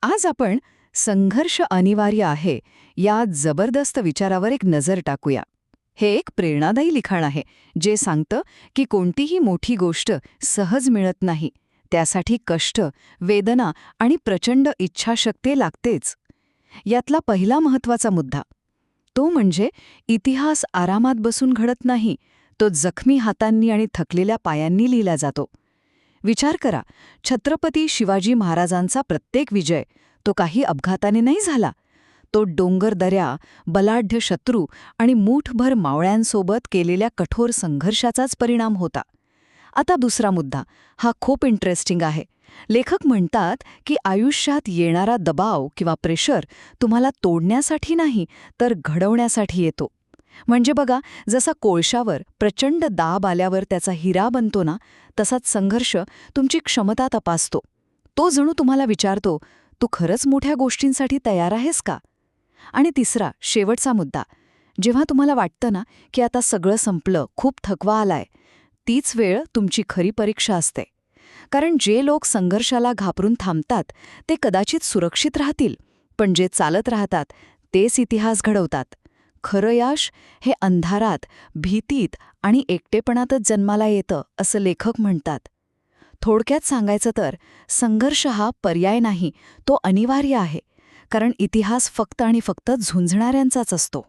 आज आपण संघर्ष अनिवार्य आहे या जबरदस्त विचारावर एक नजर टाकूया. हे एक प्रेरणादायी लिखाण आहे जे सांगतं की कोणतीही मोठी गोष्ट सहज मिळत नाही. त्यासाठी कष्ट, वेदना आणि प्रचंड इच्छाशक्ती लागतेच. यातला पहिला महत्वाचा मुद्दा तो म्हणजे इतिहास आरामात बसून घडत नाही, तो जखमी हातांनी आणि थकलेल्या पायांनी लिहिला जातो. विचार करा, छत्रपती शिवाजी महाराजांचा प्रत्येक विजय तो काही अपघाताने नाही झाला. तो डोंगर दऱ्या, बलाढ्य शत्रू आणि मूठभर मावळ्यांसोबत केलेल्या कठोर संघर्षाचाच परिणाम होता. आता दुसरा मुद्दा, हा खूप इंटरेस्टिंग आहे. लेखक म्हणतात की आयुष्यात येणारा दबाव किंवा प्रेशर तुम्हाला तोडण्यासाठी नाही तर घडवण्यासाठी येतो. म्हणजे बघा, जसा कोळशावर प्रचंड दाब आल्यावर त्याचा हिरा बनतो ना, तसाच संघर्ष तुमची क्षमता तपासतो. तो जणू तुम्हाला विचारतो, तू खरंच मोठ्या गोष्टींसाठी तयार आहेस का? आणि तिसरा, शेवटचा मुद्दा, जेव्हा तुम्हाला वाटतं ना की आता सगळं संपलं, खूप थकवा आलाय, तीच वेळ तुमची खरी परीक्षा असते. कारण जे लोक संघर्षाला घाबरून थांबतात ते कदाचित सुरक्षित राहतील, पण जे चालत राहतात तेच इतिहास घडवतात. खरं यश हे अंधारात, भीतीत आणि एकटेपणातच जन्माला येतं, असं लेखक म्हणतात. थोडक्यात सांगायचं तर संघर्ष हा पर्याय नाही, तो अनिवार्य आहे. कारण इतिहास फक्त आणि फक्त झुंजणाऱ्यांचाच असतो.